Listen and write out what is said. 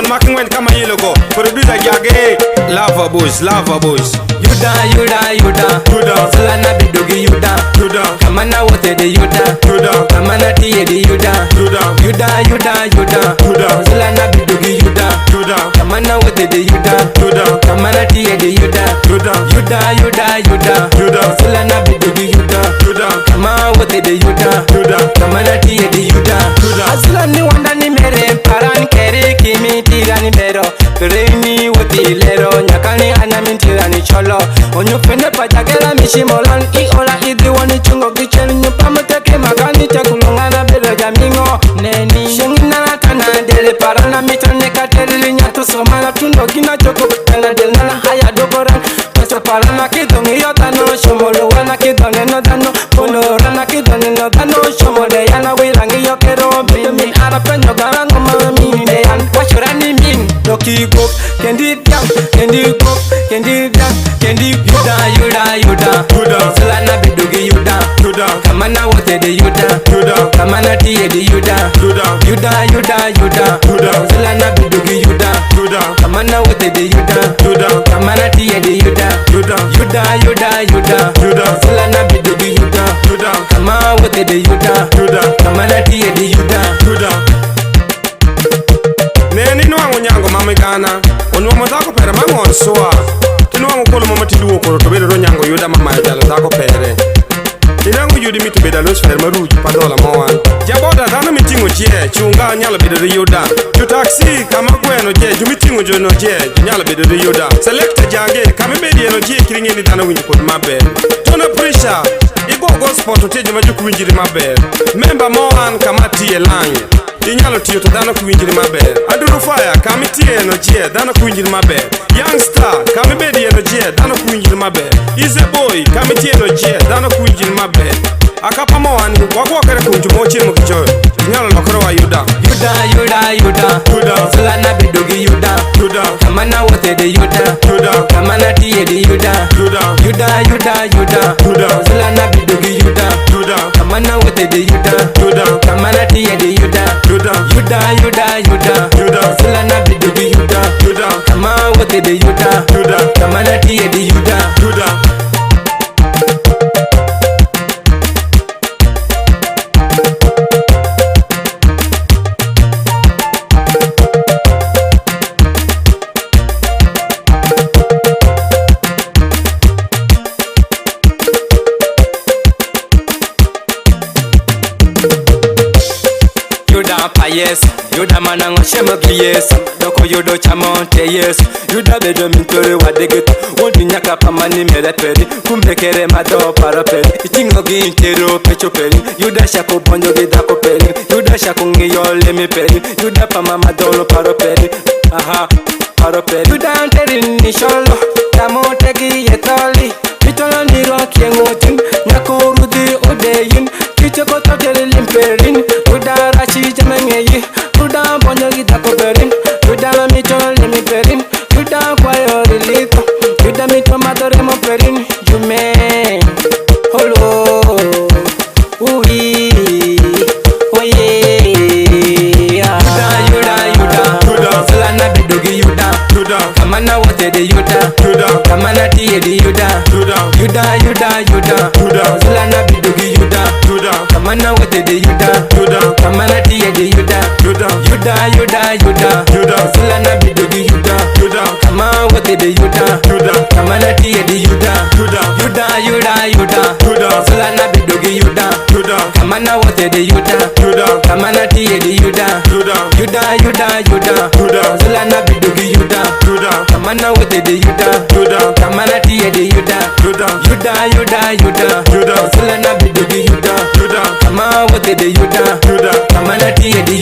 Simon Marking went kama yellow go. Producer Jage, Lava Boys, Lava Boys. Yuda, Zulana bidogi Yuda, Kamana wote de Yuda, Kamana tiye de Yuda, Yuda, Zulana bidogi Yuda, Kamana wote de Yuda, Kamana tiye de Yuda, Yuda, Zulana bidogi Yuda, Kama wote de Yuda, Kamana tiye de Yuda, Azulani wanda ni mere, paran kere kimi tirani mero, Pereni wote lero, nyakani anamintira cholo onyo fende pajagela mishimolan I ola idi wani chungo gicheli nyupamuteke magani chakulongana belo jamingo neni shengina kana dele parana mitone kateli nyatu somana tundo gina choko kana delana haya dogoran pesa parana kidongi yotano shomolo wana kidongi no dano pono rana kidongi no dano shomole yana wilangi yokero bimi arapenyo garango mami neyan wachurani min doki go kendi piam kendi go kendi Yuda, Zulana bidogi Yuda, Kamana wote de Yuda, Kamana tiye de Yuda, Zulana bidogi Yuda, Kamana wote de Yuda, Kamana tiye de Yuda, Zulana bidogi Yuda, Kamana wote de Yuda, Kamana tiye de Yuda. Neni nwangu nyango mamigana, onwa zako pera mangon soa. Tinwangu kolo mama tiduo kolo tobeda ro nyango Yuda mama jalo zako pere. Tinangu yudi mitu beda los fer maruju padola mawan. Jaboda dana mitingo jie, chunga nyala beda de Yuda. Ju taxi kama gweno jie, ju mitingo jono jie, nyala beda de Yuda. Selecta jage, kama bedi eno jie kiringeni dana winji kod mabe. Tona pressure, igo gospel to teje majuku winjiri mabe. Member mawan kama tiye lanyi. Inyalo tiyo to dano kuwinjiri maber. Aduru fire kami tiye no jie dano kuwinjiri maber. Youngstar kami bedi eno jie dano kuwinjiri maber. Ize boy kami tiye no jie dano kuwinjiri maber. Akapa mawani wako wakare kunju mochi mkichoyo. Inyalo lokoro wa Yuda, Zulana bidogi Yuda, Kamana wote de Yuda, Kamana tiye de Yuda, Zulana bidogi Yuda, Kamana wote de Yuda, Kamana tiye de Yuda, Zulana bidogi Yuda, Kamana wote de Yuda, Kamana tiye de Yuda. Yes, Yuda manango shemagi yes, doko yudo chamonte yes, Yuda bedo mintore wadegeto, wodi nyaka pamani mele peri, kumbekere mado para peri, itingo gintero pecho peri, Yuda shako bonjo gidako peri, Yuda shako ngiyole mi peri, Yuda pama madolo para peri, aha, para peri, Yuda anteri nisholo, tamonte gi yetoli, pitolo niro kiengotin, nyako rudi odeyin, kichoko tokere limperin, Yuda rachi jamengeyi, Yuda bonyo gidako perin, Yuda mito limi perin, Yuda kwayo rilito, Yuda mito madore mo perin, Jume, holo, ui, oye, Yuda, Zulana bidogi Yuda, Kamana wote de Yuda, Kamana tiye de Yuda, Zulana bidogi Yuda, Kamana wote de Yuda, Kamana tiye de Yuda, Zulana bidogi Yuda, Kamana wote de Yuda, Kamana tiye de Yuda, Zulana bidogi Yuda, Kamana wote de Yuda, Kamana tiye de Yuda, Zulana bidogi Yuda, Kamana wote de Yuda, Kamana tiye de Yuda, Zulana bidogi Yuda, Kamana wote de Yuda, Kamana tiye de